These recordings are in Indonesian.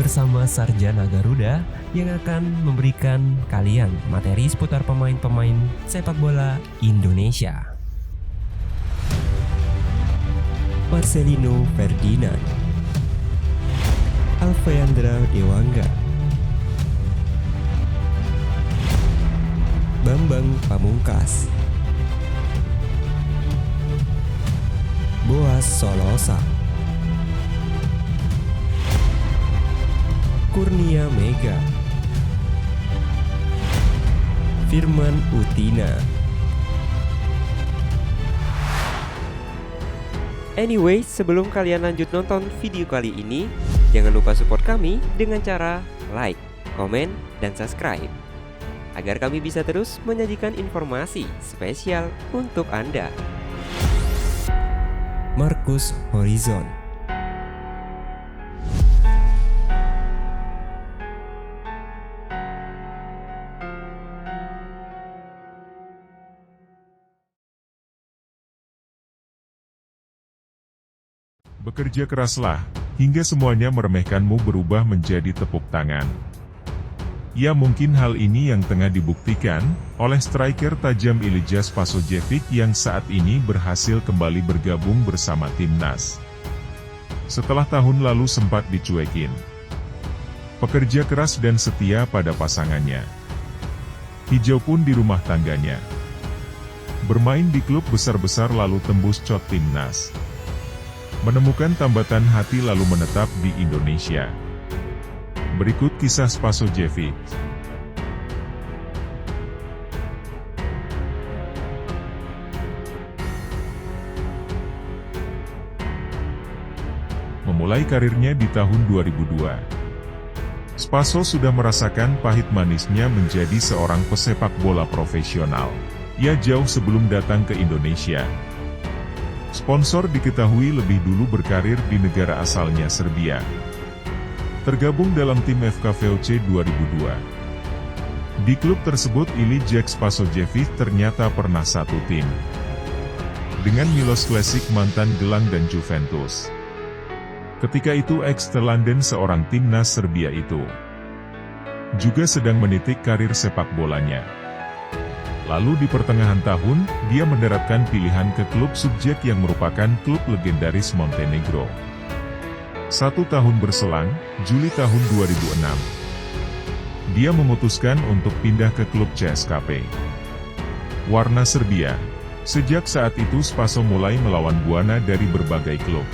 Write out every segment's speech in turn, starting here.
bersama Sarjana Garuda yang akan memberikan kalian materi seputar pemain-pemain sepak bola Indonesia. Marcelino Ferdinand, Alfeandra Dewangga, Bambang Pamungkas, Boas Solosa, Kurnia Mega, Firman Utina. Anyway, sebelum kalian lanjut nonton video kali ini, jangan lupa support kami dengan cara like, komen, dan subscribe agar kami bisa terus menyajikan informasi spesial untuk Anda. Marcus Horizon. Bekerja keraslah, hingga semuanya meremehkanmu berubah menjadi tepuk tangan. Ya, mungkin hal ini yang tengah dibuktikan oleh striker tajam Ilija Spasojevic yang saat ini berhasil kembali bergabung bersama timnas. Setelah tahun lalu sempat dicuekin. Pekerja keras dan setia pada pasangannya. Hijau pun di rumah tangganya. Bermain di klub besar-besar lalu tembus cot timnas. Menemukan tambatan hati lalu menetap di Indonesia. Berikut kisah Spasojevic. Memulai karirnya di tahun 2002. Spaso sudah merasakan pahit manisnya menjadi seorang pesepak bola profesional. Ia jauh sebelum datang ke Indonesia. Sponsor diketahui lebih dulu berkarir di negara asalnya Serbia. Tergabung dalam tim FK VOC 2002. Di klub tersebut Ilija Spasojevic ternyata pernah satu tim dengan Milos Klesic mantan Gelang dan Juventus. Ketika itu ex-teladan seorang timnas Serbia itu juga sedang menitik karir sepak bolanya. Lalu di pertengahan tahun, dia mendaratkan pilihan ke klub Subjek yang merupakan klub legendaris Montenegro. 1 tahun berselang, Juli tahun 2006, dia memutuskan untuk pindah ke klub CSKP warna Serbia. Sejak saat itu Spaso mulai melawan buana dari berbagai klub,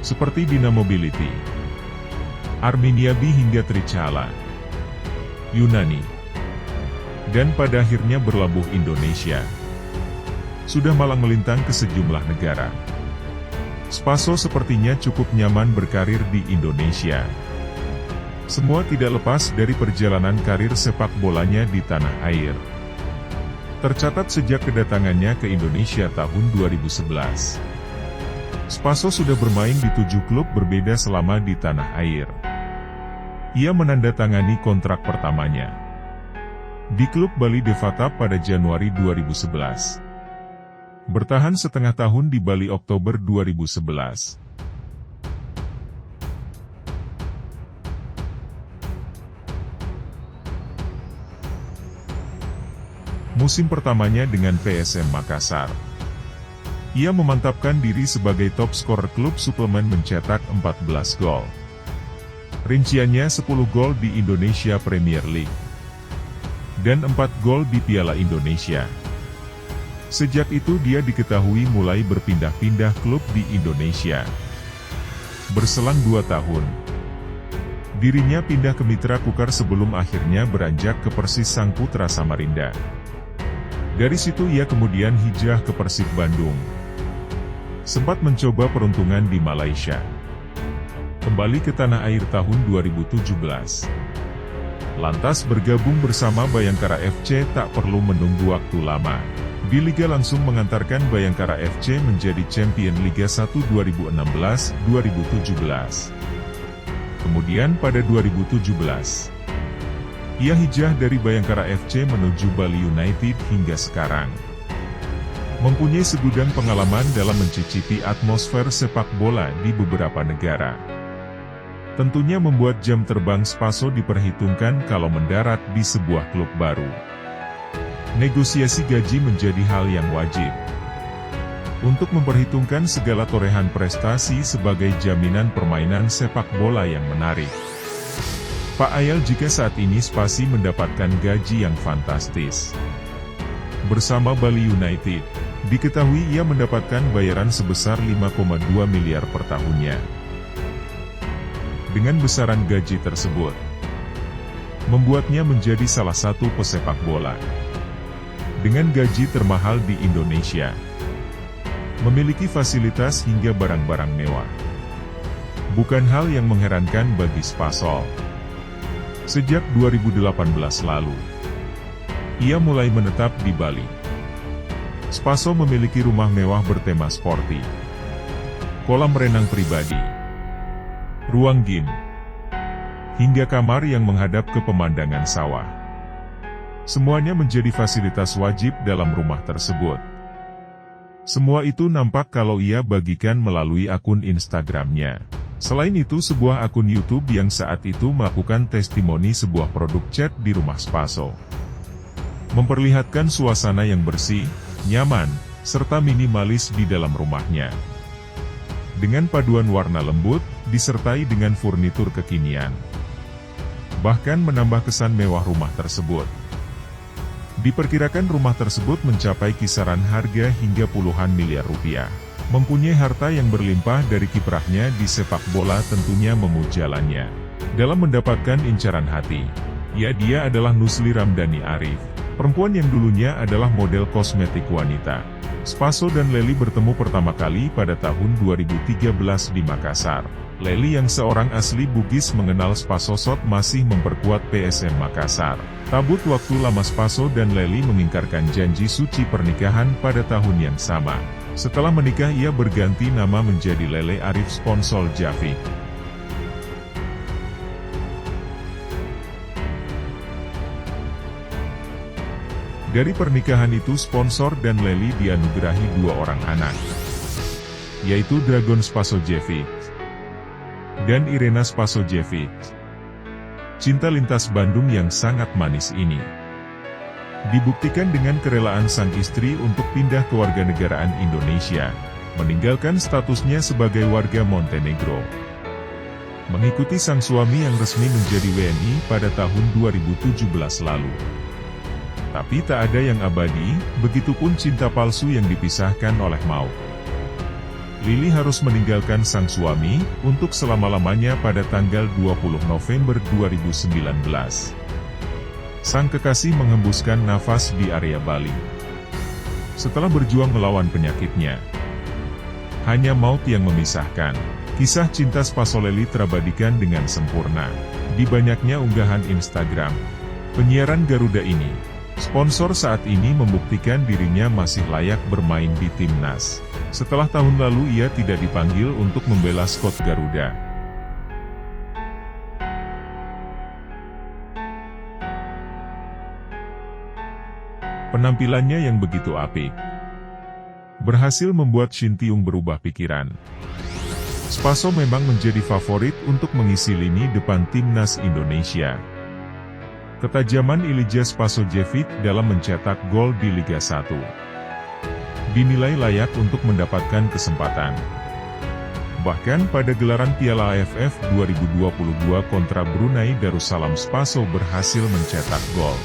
seperti Dinamo Biliti, Arminia B hingga Trichala, Yunani, dan pada akhirnya berlabuh Indonesia. Sudah malang melintang ke sejumlah negara. Spaso sepertinya cukup nyaman berkarir di Indonesia. Semua tidak lepas dari perjalanan karir sepak bolanya di tanah air. Tercatat sejak kedatangannya ke Indonesia tahun 2011. Spaso sudah bermain di 7 klub berbeda selama di tanah air. Ia menandatangani kontrak pertamanya di klub Bali Devata pada Januari 2011. Bertahan setengah tahun di Bali Oktober 2011. Musim pertamanya dengan PSM Makassar, ia memantapkan diri sebagai top skor klub suplemen mencetak 14 gol. Rinciannya 10 gol di Indonesia Premier League dan 4 gol di Piala Indonesia. Sejak itu dia diketahui mulai berpindah-pindah klub di Indonesia. Berselang 2 tahun, dirinya pindah ke Mitra Kukar sebelum akhirnya beranjak ke Persis Sang Putra Samarinda. Dari situ ia kemudian hijrah ke Persib Bandung. Sempat mencoba peruntungan di Malaysia. Kembali ke tanah air tahun 2017. Lantas bergabung bersama Bayangkara FC tak perlu menunggu waktu lama. Di Liga langsung mengantarkan Bayangkara FC menjadi champion Liga 1 2016-2017. Kemudian pada 2017, ia hijrah dari Bayangkara FC menuju Bali United hingga sekarang. Mempunyai segudang pengalaman dalam mencicipi atmosfer sepak bola di beberapa negara. Tentunya membuat jam terbang Spaso diperhitungkan kalau mendarat di sebuah klub baru. Negosiasi gaji menjadi hal yang wajib. Untuk memperhitungkan segala torehan prestasi sebagai jaminan permainan sepak bola yang menarik. Pak Ayal jika saat ini Spasi mendapatkan gaji yang fantastis. Bersama Bali United, diketahui ia mendapatkan bayaran sebesar 5,2 miliar per tahunnya. Dengan besaran gaji tersebut, membuatnya menjadi salah satu pesepak bola dengan gaji termahal di Indonesia. Memiliki fasilitas hingga barang-barang mewah. Bukan hal yang mengherankan bagi Spaso. Sejak 2018 lalu, ia mulai menetap di Bali. Spaso memiliki rumah mewah bertema sporty, kolam renang pribadi, ruang gym, hingga kamar yang menghadap ke pemandangan sawah. Semuanya menjadi fasilitas wajib dalam rumah tersebut. Semua itu nampak kalau ia bagikan melalui akun Instagramnya. Selain itu sebuah akun YouTube yang saat itu melakukan testimoni sebuah produk cat di rumah Spaso. Memperlihatkan suasana yang bersih, nyaman, serta minimalis di dalam rumahnya. Dengan paduan warna lembut, disertai dengan furnitur kekinian. Bahkan menambah kesan mewah rumah tersebut. Diperkirakan rumah tersebut mencapai kisaran harga hingga puluhan miliar rupiah. Mempunyai harta yang berlimpah dari kiprahnya di sepak bola tentunya memujalannya. Dalam mendapatkan incaran hati, ya dia adalah Nusli Ramdhani Arif, perempuan yang dulunya adalah model kosmetik wanita. Spaso dan Lely bertemu pertama kali pada tahun 2013 di Makassar. Lely yang seorang asli Bugis mengenal Spaso saat masih memperkuat PSM Makassar. Tabut waktu lama Spaso dan Lely mengingkarkan janji suci pernikahan pada tahun yang sama. Setelah menikah ia berganti nama menjadi Lele Arif Sponsor Javi. Dari pernikahan itu Sponsor dan Lely dianugerahi 2 orang anak, yaitu Dragon Spasojevic dan Irena Spasojevic. Cinta lintas Bandung yang sangat manis ini dibuktikan dengan kerelaan sang istri untuk pindah ke warganegaraan Indonesia, meninggalkan statusnya sebagai warga Montenegro. Mengikuti sang suami yang resmi menjadi WNI pada tahun 2017 lalu. Tapi tak ada yang abadi, begitupun cinta palsu yang dipisahkan oleh maut. Lily harus meninggalkan sang suami untuk selama-lamanya pada tanggal 20 November 2019. Sang kekasih menghembuskan nafas di area Bali. Setelah berjuang melawan penyakitnya, hanya maut yang memisahkan. Kisah cinta Spaso Lely terabadikan dengan sempurna di banyaknya unggahan Instagram. Penyiaran Garuda ini, sponsor saat ini membuktikan dirinya masih layak bermain di timnas. Setelah tahun lalu ia tidak dipanggil untuk membela skot Garuda. Penampilannya yang begitu apik berhasil membuat Shin Taeyong berubah pikiran. Spaso memang menjadi favorit untuk mengisi lini depan timnas Indonesia. Ketajaman Ilija Spasojevic dalam mencetak gol di Liga 1 dinilai layak untuk mendapatkan kesempatan. Bahkan pada gelaran Piala AFF 2022 kontra Brunei Darussalam Spaso berhasil mencetak gol.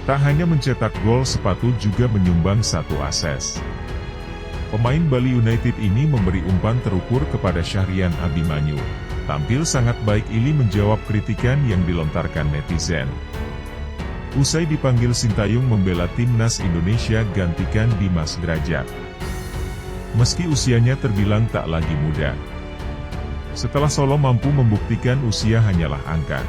Tak hanya mencetak gol sepatu juga menyumbang 1 ases. Pemain Bali United ini memberi umpan terukur kepada Syahrian Abimanyu. Tampil sangat baik Ili menjawab kritikan yang dilontarkan netizen. Usai dipanggil Shin Taeyong membela timnas Indonesia gantikan Dimas Drajat. Meski usianya terbilang tak lagi muda, setelah Solo mampu membuktikan usia hanyalah angka.